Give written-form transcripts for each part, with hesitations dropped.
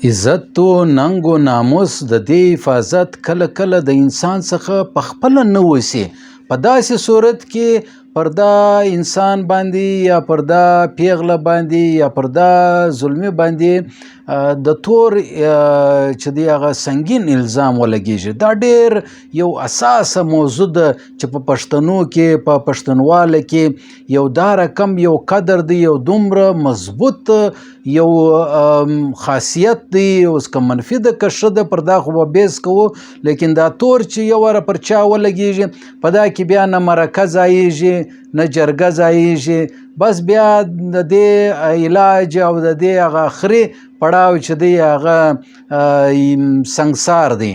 عزت و ننګ و ناموس د دې حفاظت کله کله د انسان څخه په خپله نه وسي، په داسې صورت کې پر دا انسان باندې یا پر دا پیغله باندې یا پر دا ظلمي باندې د تور چې دی هغه سنګین الزام ولګیږي. دا ډېر یو اساسه موضوع ده چې په پښتنو کې په پښتونواله کې یو دا رقم یو قدر دی، یو دومره مضبوط یو خاصیت دی. اوس که منفي ده که ښه ده پر دا خو به بحث کوو، لیکن دا تور چې یو واره پر چا ولګیږي په دا کې بیا نه مرکه ځایږي نه جرګه ځایږي، بس بیا د دې علاج او د دې هغه آخري پړاو چې دی هغه سنګسار دی.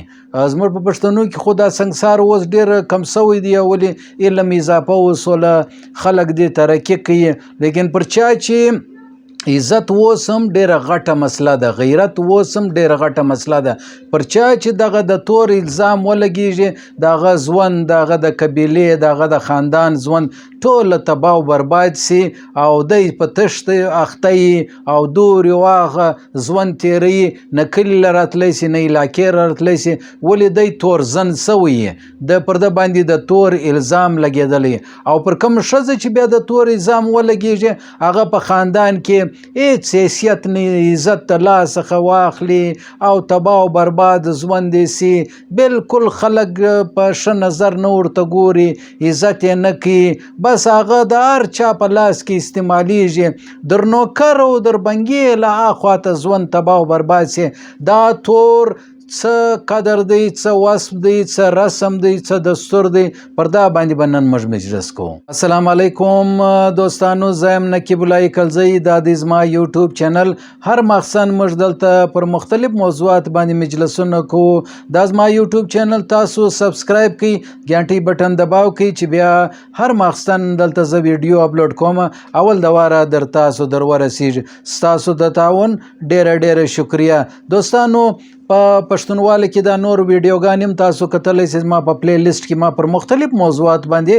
زموږ په پښتنو کې خو دا سنګسار اوس ډېر کم سوی دی، ولې علم اضافه وسوله خلک دې ترقي کوي، لیکن پر چا چې عزت اوس هم ډېره غټه مسله ده، غیرت اوس هم ډېره غټه مسله ده. پر چا چې دغه د تور الزام ولګیږي د هغه ژوند، د هغه د قبیلې، د هغه د خاندان ژوند ټوله تباه و برباد سي او دی په تښتې اخته او دورې واغه ژوند تیروي، نه کلي له راتلی سي نه علاقې راتلی سي، ولې دی تورزن سوی د پر ده باندې د تور الزام لګېدلی. او پر کوم ښځه چې بیا د تور الزام ولګیږي هغه په خاندان کې هیڅ حیثیت نه، عزت د لاسه څخه واخلي او تباه و برباد ژوند یې سي، بلکل خلک په ښه نظر نه ورته ګوري، عزت یې نه کوي، بس هغه د هر چا په لاس کې استعمالیږي، در نوکر او در بنګې له هاخوا ته ژوند تباه و برباد سي. دا تور څه قدر دی، څه وصف دی، څه رسم دی، څه دستور دی، پر دا باندې به نن موږ مجلس کوو. السلام علیکم دوستانو، زه یم نقیب الله کلزی، دا دی زما یوټیوب چینل. هر مخصن موږ دلته پر مختلف موضوعات باندې مجلسونه کوو. دا زما یوټیوب چینل تاسو سبسکرایب کړئ، ګانټۍ بټن دباو کړئ چې بیا هر مخصن دلته زه ویډیو اپلوډ کوم اول د واره در تاسو در ورسیږي. ستاسو د تعاون ډېره ډېره شکریه. دوستانو په پښتونواله کې دا نور ویډیوګانې هم تاسو کتلی سئ، ما په پلی لیسټ کې ما پر مختلف موضوعات باندې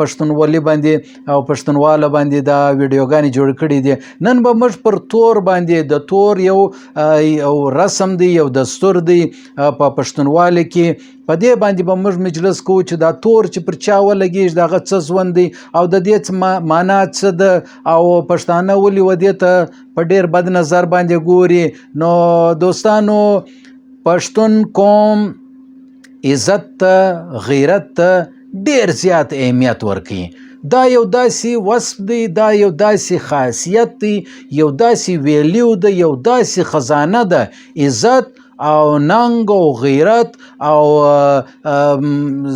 پښتونولي باندې او پښتونواله باندې دا ویډیوګانې جوړ کړي دي. نن به موږ پر تور باندې، د تور یو رسم دی، یو دستور دی په پښتونواله کې، په دې باندې به موږ مجلس کوو چې دا تور چې پر چا ولګیږي د هغه څه ژوند دی او د دې معنا څه ده او پښتانه ولې و دې ته په ډېر بد نظر باندې ګوري. نو دوستانو پښتون قوم عزت ته، غیرت ته ډېر زیات اهمیت ورکوي. دا یو داسې وصف دی، دا یو داسې خاصیت دی، یو داسې ویلیو ده، یو داسې خزانه ده. عزت او ننګ او غیرت او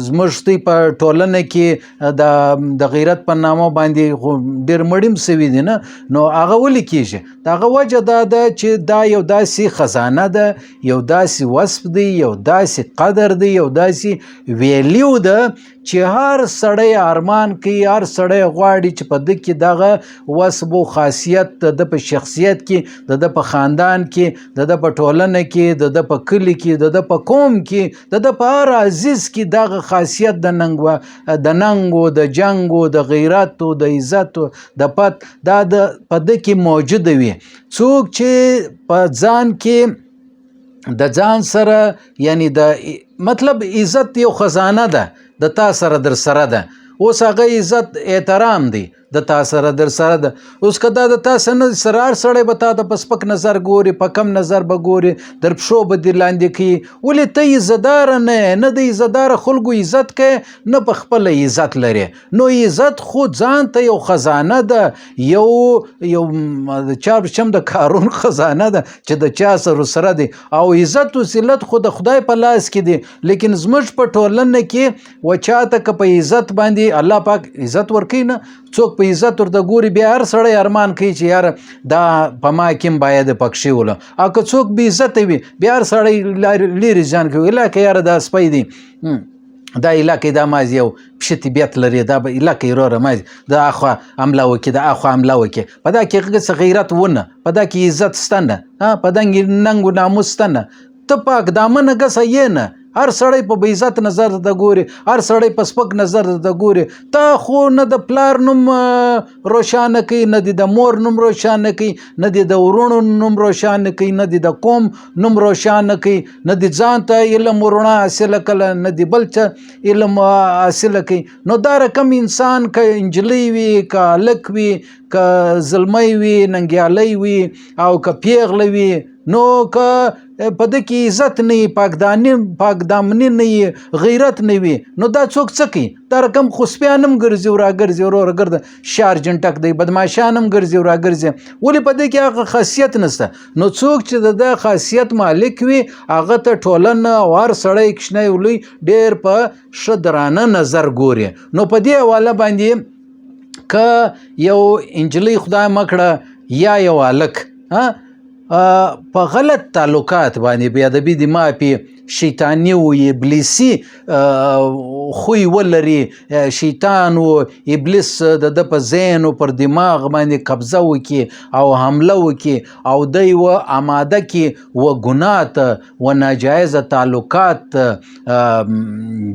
زموږ په ټولنه کې د غیرت په نامه باندې ډېر مړیم سوي دي نه، نو هغه ولې کېږي؟ د هغه وجه دا ده چې دا یو داسې خزانه ده، یو داسې وصف دی، یو داسې قدر دی، یو داسې ویلیو ده چې هر سړی ارمان کوي، هر سړی غواړي چې په ده کې دغه وصف او خاصیت د ده په شخصیت کې، د ده په خاندان کې، د ده په ټولنه کې، د ده په کلي کې، د ده په قوم کې، د ده په هر عزیز کې دغه خاصیت د ننګ و د جنګ و د غیرت و د عزت و د پت دا په ده کې موجوده وي. څوک چې په ځان کې د ځان سره، یعنی د مطلب عزت یو خزانه ده د تا سره در سره ده. اوس هغه عزت احترام دی د تا سره در سره ده. اوس که دا د تا سره سره هر سړی به تا ته په سپک نظر ګوري، په کم نظر به ګوري، در پښو به دې لاندې کوي، ولې ته عزتداره نه د عزتداره خلکو عزت کوې، نه په خپله عزت لرې. نو عزت خو ځان ته یو خزانه ده، یو چم د کارون خزانه ده چې د چا سره دی. او عزت و ذلت خو د خدای په لاس کې دی، لیکن زموږ په ټولنه کې و چاته که په عزت باندې الله پاک عزت ورکوي، نه څوک په عزت ورته ګوري، بیا هر سړی ارمان کوي چې یار دا په ما کې هم باید پکښې ولو. او که څوک بې عزته وي بیا هر سړی لرې ځان کوي، علاقه یاره دا سپی دی، دا علاقې دا مازې یو ښه طبیعت لري، دا به علاقې وروره مازې د اخوا حمله وکړي، د اخوا حمله وکړي. په دا کې هغه غیرت ونه، په دا کې عزت شته نه، په دا کې ننګ و ناموس شته نه. ته پاک دامنه ګسه یې نه، هر سړی په بې عزت نظر درته ګوري، هر سړی په سپک نظر درته ګوري. تا خو نه د پلار نوم روښانه کوي، نه دې د مور نوم روښانه کوي، نه دې د ورونو نوم روښانه کوي، نه دې د قوم نوم روښانه کوي، نه دې ځان ته علم رڼا حاصله کړه، نه دې بل څه علم حاصله کوي. نو دا رقم انسان که انجلۍ وي، که هلک وي، که زلمی وي، ننګیالی وي او که پیغله وي، نو که په ده کې عزت نه وي، پاکدامني نه وي، غیرت نه وي، نو دا څوک څه کوي؟ دا رقم خو سپیان هم ګرځي او راګرځي، وروره ګرده شارجن ټک دی، بدماشان هم ګرځي او راګرځي، ولې په دې کې هغه خاصیت نشته. نو څوک چې د ده خاصیت مالک وي، هغه ته ټولنه او هر سړی کوچنی او لوی ډېر په ښه درانه نظر ګوري. نو په دې حواله باندې که یو انجلۍ خدای مکړه یا یو هلک په غلط تعلقات باندې بې ادبي د معافي، شیطاني و ابلیسي خوی ولري، شیطان و ابلیس د ده په ذهن او پر دماغ باندې قبضه وکړي او حمله وکړي او دی و آماده کړي و ګناه ته و ناجایزه تعلقات،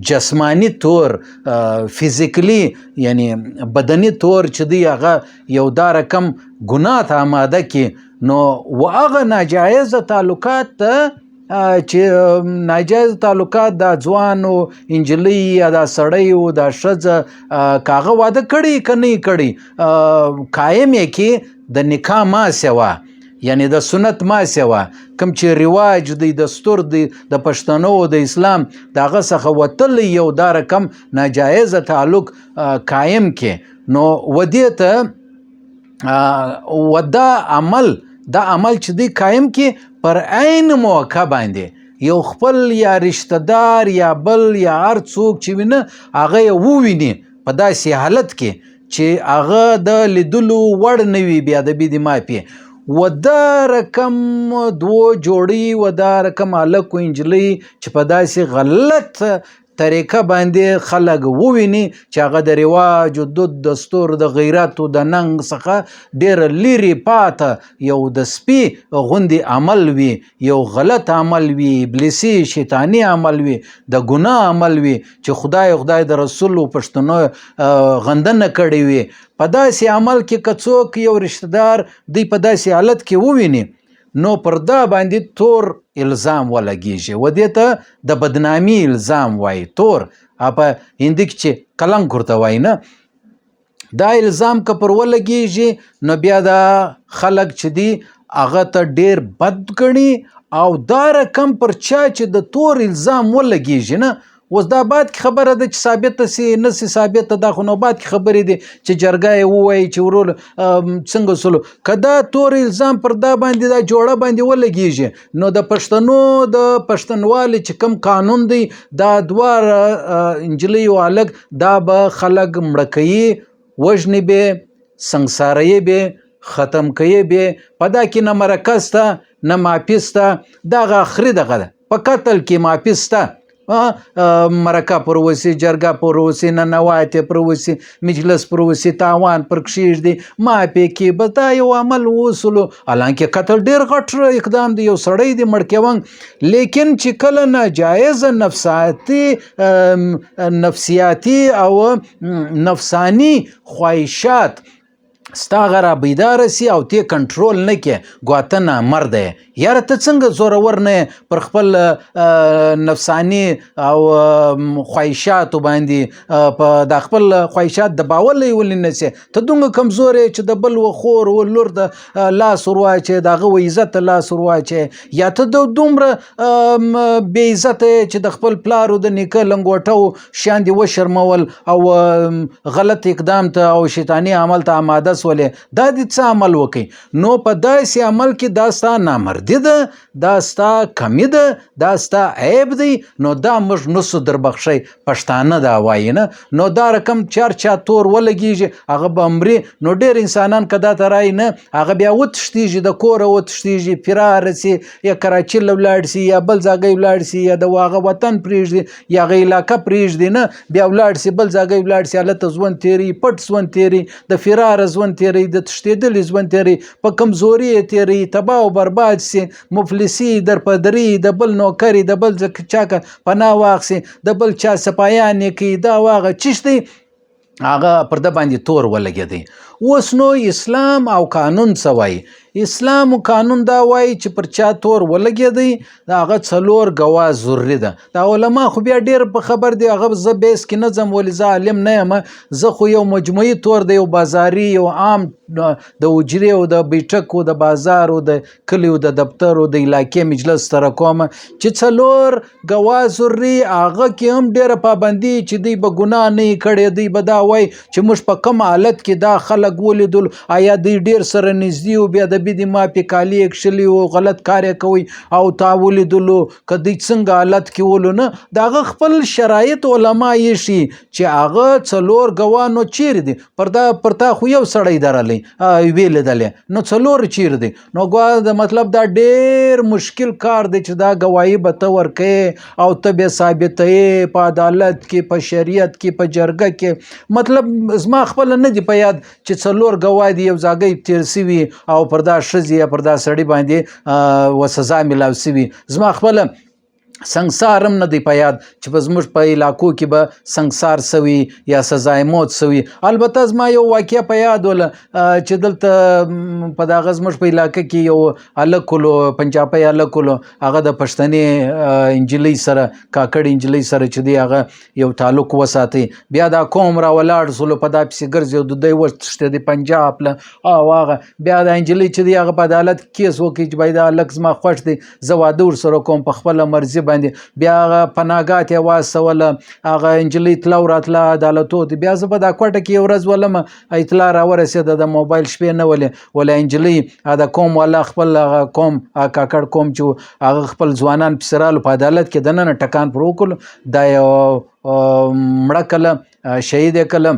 جسمانی طور، فیزیکلی یعنی بدني طور چې دی هغه یو دا رقم ګناه ته آماده کړي. نو و هغه ناجایزه تعلقات ته چې ناجایز تعلقات دا ځوان او انجلۍ یا دا سړی او دا ښځه که هغه واده کړي که نه یې کړي، قایم یې کې د نکاح ماسې وه، یعنی د سنت ماسې وه، کوم چې رواج دی، دستور دی د پښتنو د اسلام د هغه څخه وتلی یو دا رقم ناجایزه تعلق قایم کې. نو و دې ته و دا عمل چې دی قایم کې پر عین موقع باندې یو خپل یا رشته دار یا بل یا هر څوک چې وینه هغه یې وویني په داسې حالت کې چې هغه د لیدلو وړ نه وي، بې ادبي د معافي، و دا رقم دوه جوړي و دا رقم هلک و انجلۍ چې په داسې غلط طریقه باندې خلک وویني چې هغه د رواج او دود دستور د غیرت او د ننګ څخه ډېر لرې پاته یو د سپي غوندې عمل وي، یو غلط عمل وي، ابلیسي شیطاني عمل وي، د ګناه عمل وي چې خدای د رسول او پښتنو غندنه کړې وي. په داسې عمل کې که څوک یو رشته دار دی په داسې حالت کې وویني، نو پر دا باندې تور الزام ولګیږي، و دې ته د بدنامي الزام وایي. تور په هندي کې چې کلنک ورته وایي، نه دا الزام که پر ولګیږي نو بیا دا خلک چې دي هغه ته ډېر بد ګڼي او دا رقم پر چا چې د تور الزام ولګیږي نه. اوس دا بعد کې خبره ده چې ثابته سي نه سي ثابته، دا خو نو بعد کې خبرې دي چې جرګه یې ووایي چې ورور څنګه سلو. که دا تور الزام پر دا باندې دا جوړه باندې ولګیږي نو د پښتنو د پښتنوالي چې کوم قانون دی دا دواړه انجلۍ او هلک دا به خلک مړه کوي، وژني به، سنګساروي به، ختم کوي به. په دا کې نه مرکه شته نه معافي شته، دغه آخري دغه ده په قتل کې معافي شته، مرکه پر وسی، جرګه پر وسی، ننواتې پر وسی، مجلس پر وسی، تاوان پر کښېږدي، معافي کې بس دا یو عمل وسلو. حالانکه قتل ډېر غټ اقدام دی، یو سړی دی مړ کېون، لیکن چې کله ناجایزه نفسیاتي او نفسانی خواهشات ستا هغه را بیداره سي او ته کنټرول نه کې، ګواته نامرده یې. یاره ته څنګه زورور نه یې پر خپل نفسانی او خواهشاتو باندې په دا خپل خواهشات دباولی ولې نه سي؟ ته دومره کمزور یې چې د بل و خور و لور د لاس ور واچوې، د هغه و عزت لاس ور واچوې، یا ته د دومره بې عزته یې چې د خپل پلار او د نیکه لنګوټه شیان دې وشرمول او غلط اقدام ته او شیطاني عمل ته آماده سولې، دا دې څه عمل وکړي؟ نو په داسې عمل کې دا ستا نامردي ده، دا ستا کمی ده، دا ستا عیب دی. نو دا موږ نسو در بخښی، پښتانه دا وایي نه. نو دا رقم چار چا تور ولګیږي هغه به مري. نو ډېر انسانان که دا ته رایي نه، هغه بیا وتښتېږي، د کوره وتښتېږي، فراره سي، یا کراچي له ولاړ سي، یا بل ځای ولاړ سي، یا د هغه وطن پرېږدي، یا هغه علاقه پرېږدي، نه بیا ولاړ سي بل ځای ولاړ سي، هلته ژوند تېروي، پټ ژوند تېروي، د فراره ژوند تېروي، د تښتېدلي ژوند تېروي، په کمزوري یې تېروي، تباه او برباد سي. واخسي مفلسي در پدري د بل نوکري د بل چا پناه واخسي د بل چا سپایانې کوي دا واغه چیش دی هغه پر د باندې تور ولګېدی. اوس نو اسلام او قانون څه وایي؟ اسلام او قانون دا وایي چې پر چا تور ولګېدی د هغه 4 ګواه ضروري ده. دا علما خو بیا ډېر په خبر دی هغه زه بیس کې نه ځم ولې زه عالم نه یم زه خو یو مجموعي تور د یو بازاري یو عام د حجرې او د بیټک او د بازار او د کلي او د دفتر او د علاقې مجلس سره کوم چې 4 ګواه ضروري هغه کې هم ډېره پابندي چې دوی به ګناه نه یې کړی دوی به دا وایي چې موږ په کوم حالت کې دا خلک ولیدل آیا دوی ډېر سره نږدې و بیا د بيدې مافي کالي یې کښلي وو غلط کار یې کوي او تا ولیدلو که دوی څنګه حالت کې ولو نه د هغه خپل شرایط علما ایښي چې هغه 4 ګواه نو چیرې دي پر تا خو یو سړی درلی ویې لیدلی نو 4 چیرې دي نو ګواه د مطلب دا ډېر مشکل کار دی چې دا ګواهي به ته ورکوې او ته بیا ثابتوې په عدالت کې په شریعت کې په جرګه کې مطلب زما خپله نه دی په یاد چې 4 ګواه دي یو ځاګی تیر سوي او پر دا ښځې یا پر دا سړي باندې و سزا میلاو سوي زما خپله سنګسار هم نه دی په یاد چې په زموږ په علاقو کې به سنګسار سوي یا سزای موت سوي. البته زما یو واقعه په یاد وله چې دلته په دغه زموږ په علاقه کې یو هلک ولو پنجابی هلک ولو هغه د پښتنې نجلۍ سره کاکړ نجلۍ سره چې دی هغه یو تعلق وساتي بیا دا قوم را ولاړ سولو په دا پسې ګرځي د دوی وتښتېدی پنجاب له او هغه بیا دا نجلۍ چې دی هغه په عدالت کیس وکړي چې باید دا هلک زما خوښ دی زه واده ورسره کوم په خپله مرضي باندې بیا هغه پناهګاه ته یې واستوله هغه نجلۍ تله وراتله عدالتو ته بیا زه په دا کوټه کې یو ورځ ولم اطلاع راورسېده د موبایل شپې نه ولې نجلۍ د قوم والا خپل هغه قوم کاکړ قوم چې هغه خپل ځوانان پسې رالو په عدالت کې دننه ټکان پر وکړو دا یو مړه کله شهید یې کله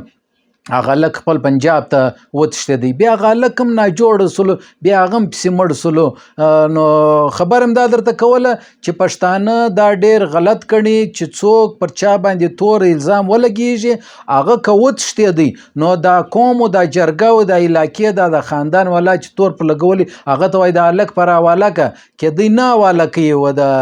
هغه هلک خپل پنجاب ته وتښتېدی بیا هغه هلک هم ناجوړه سولو بیا هغه هم پسې مړ سولو نو خبر هم دا درته کوله چې پښتانه دا ډېر غلط کړي چې څوک پر چا باندې تور الزام ولګېږي هغه که وتښتېدی نو دا قوم او دا جرګه او دا علاقې دا د خاندان والا چې تور په لګولي هغه ته وایي د هلک پر حواله که کېدی نه حواله کوي و د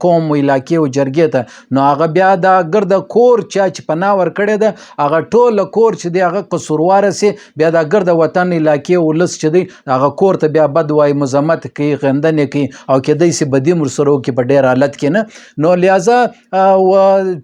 قوم علاقې او جرګې ته نو هغه بیا دا ګرده کور چا چې پناه ورکړې ده هغه ټوله کور چې دی هغه قصورواره سي بیا دا ګرده وطن علاقې ولس چې دی هغه کور ته بیا بد وایي مذمت کوي غندنې کوي او کېدی سي بدي هم ورسره وکړي په ډېر حالت کې نه نو لہذا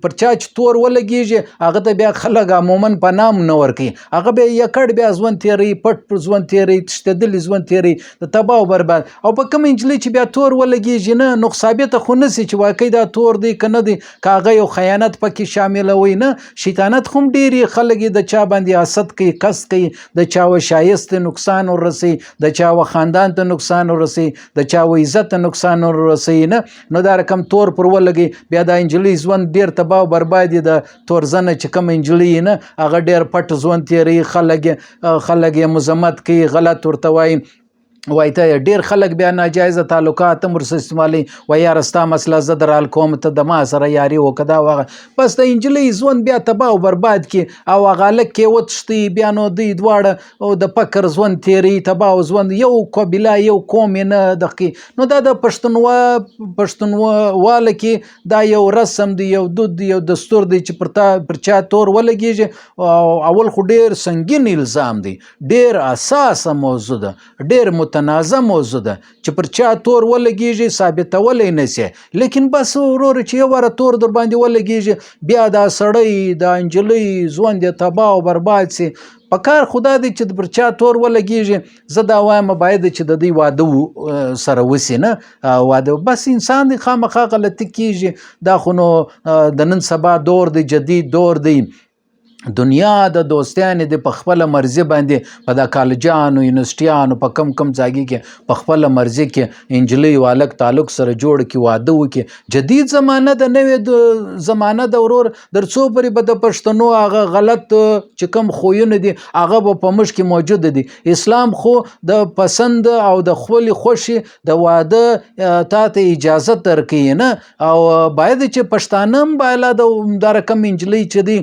پر چا چې تور ولګېږي هغه ته بیا خلک عموما پناه هم نه ورکوي هغه بیا یکړ بیا ژوند تېروي پټ پر ژوند تېروي تښتېدلي ژوند تېروي د تباه او برباد او په کومه نجلۍ چې بیا تور ولګېږي نه نو ثابته خو نه سي چې واقعي دا تور دی که نه دی که هغه یو خیانت پکې شاملوي نه شیطانت خو هم ډېرې خلک د چا باندې حسد کوي قصد کوي د چا و شایست نقصان ورسوي د چا و خاندان ته نقصان ورسوي د چا و عزت ته نقصان ورسوي نه نو دا رقم تور پر ولګي بیا د نجلۍ ژوند ډېر تباه او برباد د تورزنه چې کوم نجلۍ نه هغه ډېر پټ ژوند تېروي خلک یې مذمت کوي غلط ورته وایي وایي ته ډېر خلک بیا ناجایزه تعلقات هم ورسره استعمالوي وایي یاره ستا مسله زه در حل کوم ته د ما سره یاري وکړه دا وغه بس د نجلۍ ژوند بیا تباه او برباد کړي او هغه هلک کې وتښتي بیا نو دوی دواړه د فقر ژوند تېروي تباه او ژوند یو قبیله یو قوم یې نه دغه کوي نو دا د پښتونواله کې دا یو رسم دی یو دود دی یو دستور دی چې پر چا تور ولګېږي اول خو ډېر سنګین الزام دی ډېر اساسه موضوع ده ډېر متنازع موضوع ده چې پر چا تور ولګېږي ثابتولی نه سي لیکن بس وروره چې یو واره تور در باندې ولګېږي بیا دا سړی دا نجلۍ ژوند یې تباه او برباد سي په کار خدا دی چې پر چا تور ولګېږي زه دا وایم باید چې د دوی واده سره وسي نه واده بس انسان دی خامخا غلطي کېږي دا خو نو د نن سبا دور دی جدید دور دی دنیا د دوستیانې د په خپله مرضي باندې په دا کالجانو یونیورسټیانو په کم ځایګي کې په خپله مرضي کې نجلۍ او هلک تعلق سره جوړ کړي واده وکړي جدید زمانه د نوې زمانه د ورور در څو پورې به د پښتنو هغه غلط چې کوم خویونه دي هغه به په موږ کې موجود دي اسلام خو د پسند او د خپلې خوښې د واده تا ته اجازه درکوي نه او باید چې پښتانه هم باید دا رقم نجلۍ چې دي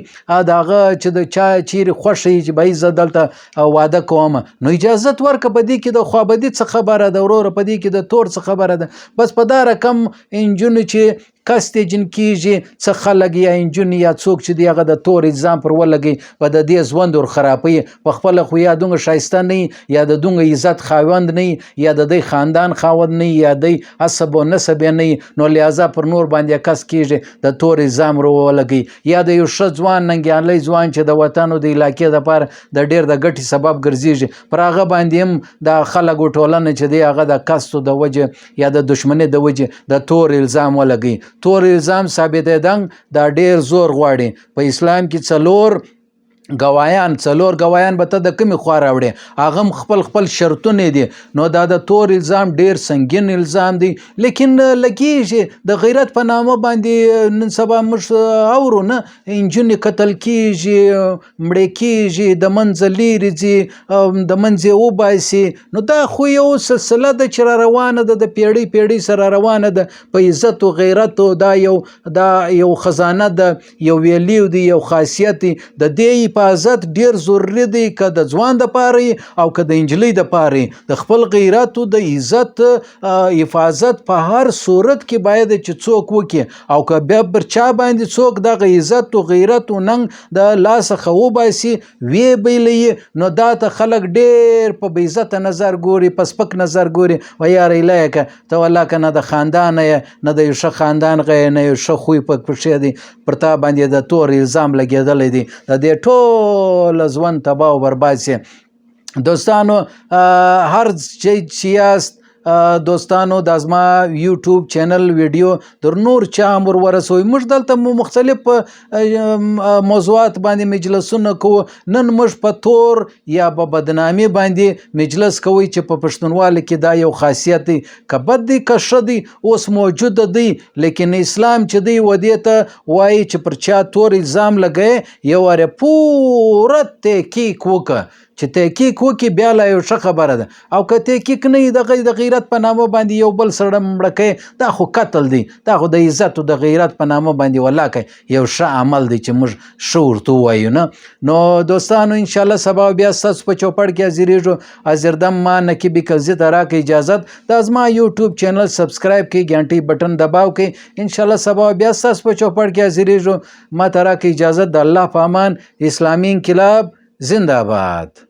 د هغه چې د چا چیرې خوښه وي چې بهی زه دلته واده کوم نو اجازت ورکړه. په دې کې د خوابدي څه خبره ده وروره، په دې کې د تور څه خبره ده. بس په دا رقم انجونې چې کستې جن کېږي څه خلک یا انجونې یا څوک چې دی هغه د تور الزام پر ولګوي په د دې ژوند ور خرابوي. په خپله خو یا دومره ښایسته نه وي یا د دومره عزت خاوند نه وي یا د دی خاندان خاوند نه وي یا دی عصب و نسب یې نه وي نو لہذا پر نور باندې کس کېږي د تور الزام ور ولګوي. یا د یو ښه ځوان ننګیالی ځوان چې د وطن او د علاقې دپاره د ډېر د ګټې سبب ګرځېږي پر هغه باندې هم د خلکو ټولنه چې دی هغه د کستو د وجې یا د دښمنۍ د وجې د تور الزام ولګوي. تور الزام ثابتېدن دا ډېر زور غواړي. په اسلام کې څلور ګوايان به ته د کومې خوا راوړې هغه هم خپل خپل شرطونه دي. نو دا د تور الزام ډېر سنګین الزام دی لیکن لګېږي د غیرت په نامه باندې نن سبا موږ اورو نه انجونې قتل کېږي مړې کېږي د منځه لیرې ځي د منځه وباسي. نو دا خو یو سلسله ده چې را روانه ده د پیړۍ سره روانه ده په عزت و غیرت. دا یو خزانه ده یو ویلیو دی یو خاصیت دی. د دې حفاظت ډیر ضروري دی که د ځوان دپاره او که د نجلۍ دپاره. د خپل غیرت او د عزت حفاظت په هر صورت کې باید چې څوک وکړي او که بیا پر چا باندې څوک دغه عزت او غیرت او ننګ د لاس څخه وباسي ویې بایلوي نو دا ته خلک ډیر په بې عزته نظر ګوري په سپک نظر ګوري. و یاره ایله که ته والله که نه د خاندانه یې نه د یو ښه خاندان غه نه یو ښه خوی پکې دی پر تا باندې د تور الزام لګېدلی دی د دې ټول ژوند تباه و برباد شي. دوستانو هر چې یاست دوستانو دا زما یوټیوب چینل ویډیو در نور چا هم ورسوئ. موږ دلته مختلف موضوعات باندې مجلسونه کوو. نن موږ په تور یا په بدنامي باندې مجلس کوي چې په پښتونوالي کې دا یو خاصیت دی که بد دی که ښه دی اوس موجود دی لیکن اسلام چې دی ودې ته وایي چې پر چا تور الزام لګوي یو وارې پوره تحقیق وکړه چې تحقیق وکړي بیا لا یو ښه خبره ده. او که تحقیق نه وي د غیرت په نامه باندې یو بل سړی مړه کوي دا خو قتل دی دا خو د عزت او د غیرت په نامه باندې والله کوي یو ښه عمل دی چې موږ ښه ورته ووایو نه. نو دوستانو انشاءالله سبا بیا ستاسو په چوپړ کې حاضرېږو. حاضر دم ما نقیب کلزي ته راکړئ اجازت دا زما یوټیوب چینل سبسکرایب کړئ ګنټۍ بټن دباو کړئ. انشاءالله سبا بیا ستاسو په چوپړ کې حاضرېږو. ما ته راکړئ اجازت. د الله په امان. اسلامي انقلاب زنده باد.